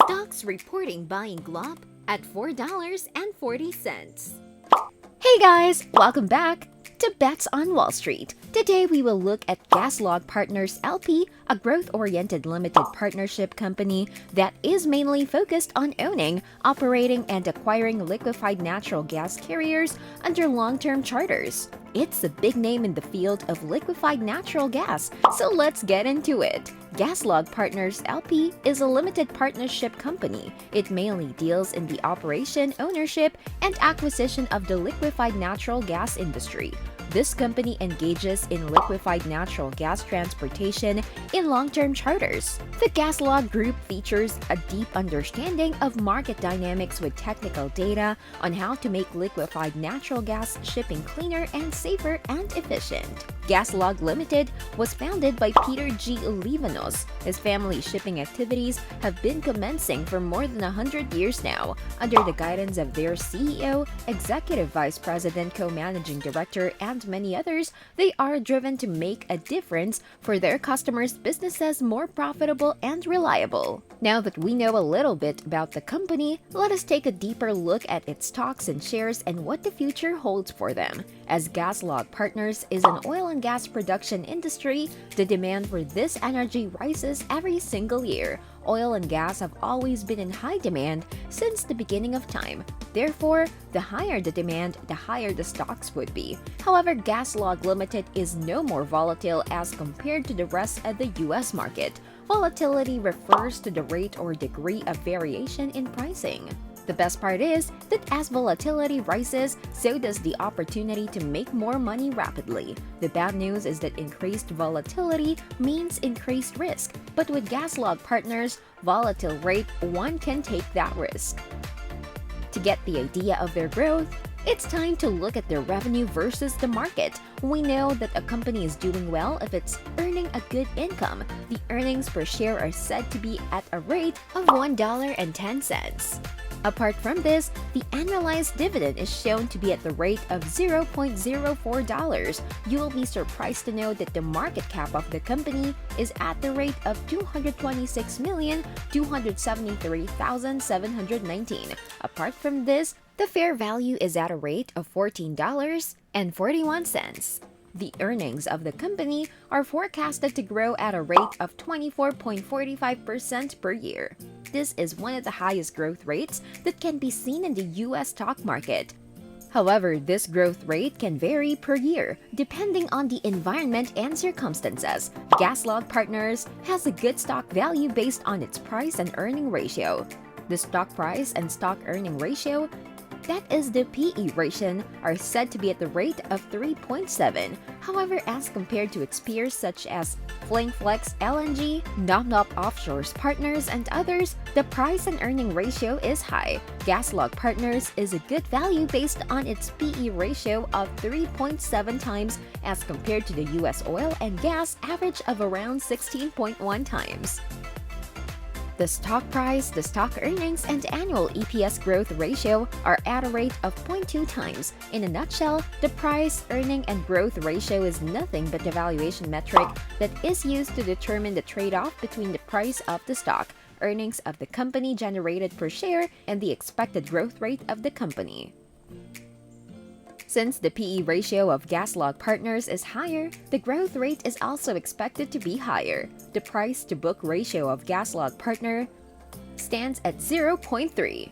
Stocks reporting buying Glop at $4.40. Hey guys, welcome back to Bets on Wall Street. Today we will look at Gaslog Partners LP, a growth-oriented limited partnership company that is mainly focused on owning, operating, and acquiring liquefied natural gas carriers under long-term charters. It's a big name in the field of liquefied natural gas, so let's get into it. Gaslog Partners LP is a limited partnership company. It mainly deals in the operation, ownership, and acquisition of the liquefied natural gas industry. This company engages in liquefied natural gas transportation in long-term charters. The Gaslog Group features a deep understanding of market dynamics with technical data on how to make liquefied natural gas shipping cleaner and safer and efficient. Gaslog Limited was founded by Peter G. Olivanos. His family shipping activities have been commencing for more than 100 years now. Under the guidance of their CEO, Executive Vice President, Co-Managing Director, and many others, they are driven to make a difference for their customers' businesses more profitable and reliable. Now that we know a little bit about the company, let us take a deeper look at its stocks and shares and what the future holds for them. As Gaslog Partners is an oil and gas production industry, the demand for this energy rises every single year. Oil and gas have always been in high demand since the beginning of time. Therefore, the higher the demand, the higher the stocks would be. However, Gaslog Limited is no more volatile as compared to the rest of the US market. Volatility refers to the rate or degree of variation in pricing. The best part is that as volatility rises, so does the opportunity to make more money rapidly. The bad news is that increased volatility means increased risk, but with Gaslog Partners' volatile rate, one can take that risk. To get the idea of their growth, it's time to look at their revenue versus the market. We know that a company is doing well if it's earning a good income. The earnings per share are said to be at a rate of $1.10. Apart from this, the annualized dividend is shown to be at the rate of $0.04. You will be surprised to know that the market cap of the company is at the rate of $226,273,719. Apart from this, the fair value is at a rate of $14.41. The earnings of the company are forecasted to grow at a rate of 24.45% per year. This is one of the highest growth rates that can be seen in the US stock market. However, this growth rate can vary per year, depending on the environment and circumstances. Gaslog Partners has a good stock value based on its price and earning ratio. The stock price and stock earning ratio, that is the PE ratio, are said to be at the rate of 3.7. However, as compared to its peers such as Flameflex LNG, Glop Offshore's Partners, and others, the price and earning ratio is high. Gaslog Partners is a good value based on its PE ratio of 3.7 times as compared to the US oil and gas average of around 16.1 times. The stock price, the stock earnings, and annual EPS growth ratio are at a rate of 0.2 times. In a nutshell, the price, earning, and growth ratio is nothing but the valuation metric that is used to determine the trade-off between the price of the stock, earnings of the company generated per share, and the expected growth rate of the company. Since the PE ratio of Gaslog Partners is higher, the growth rate is also expected to be higher. The price-to-book ratio of Gaslog Partner stands at 0.3.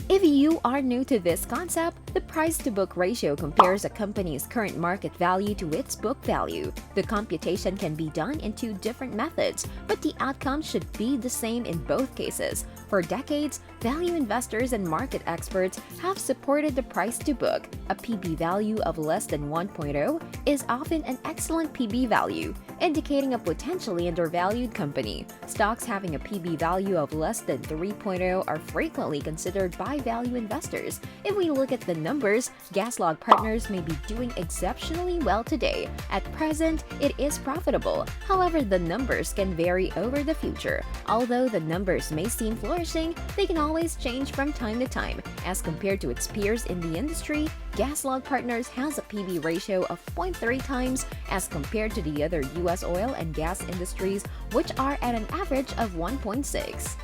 If you are new to this concept, the price-to-book ratio compares a company's current market value to its book value. The computation can be done in two different methods, but the outcome should be the same in both cases. For decades, value investors and market experts have supported the price-to-book. A PB value of less than 1.0 is often an excellent PB value, indicating a potentially undervalued company. Stocks having a PB value of less than 3.0 are frequently considered by value investors. If we look at the numbers, Gaslog Partners may be doing exceptionally well today. At present, it is profitable. However, the numbers can vary over the future. Although the numbers may seem flourishing, they can always change from time to time. As compared to its peers in the industry, Gaslog Partners has a PB ratio of 0.3 times as compared to the other US oil and gas industries, which are at an average of 1.6.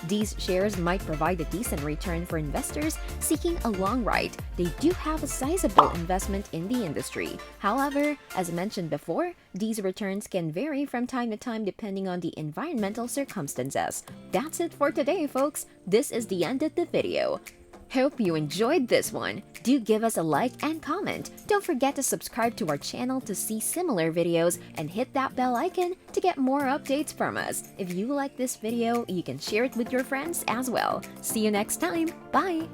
These shares might provide a decent return for investors seeking a long ride. They do have a sizable investment in the industry. However, as mentioned before, these returns can vary from time to time depending on the environmental circumstances. That's it for today, folks. This is the end of the video. Hope you enjoyed this one. Do give us a like and comment. Don't forget to subscribe to our channel to see similar videos and hit that bell icon to get more updates from us. If you like this video, you can share it with your friends as well. See you next time. Bye!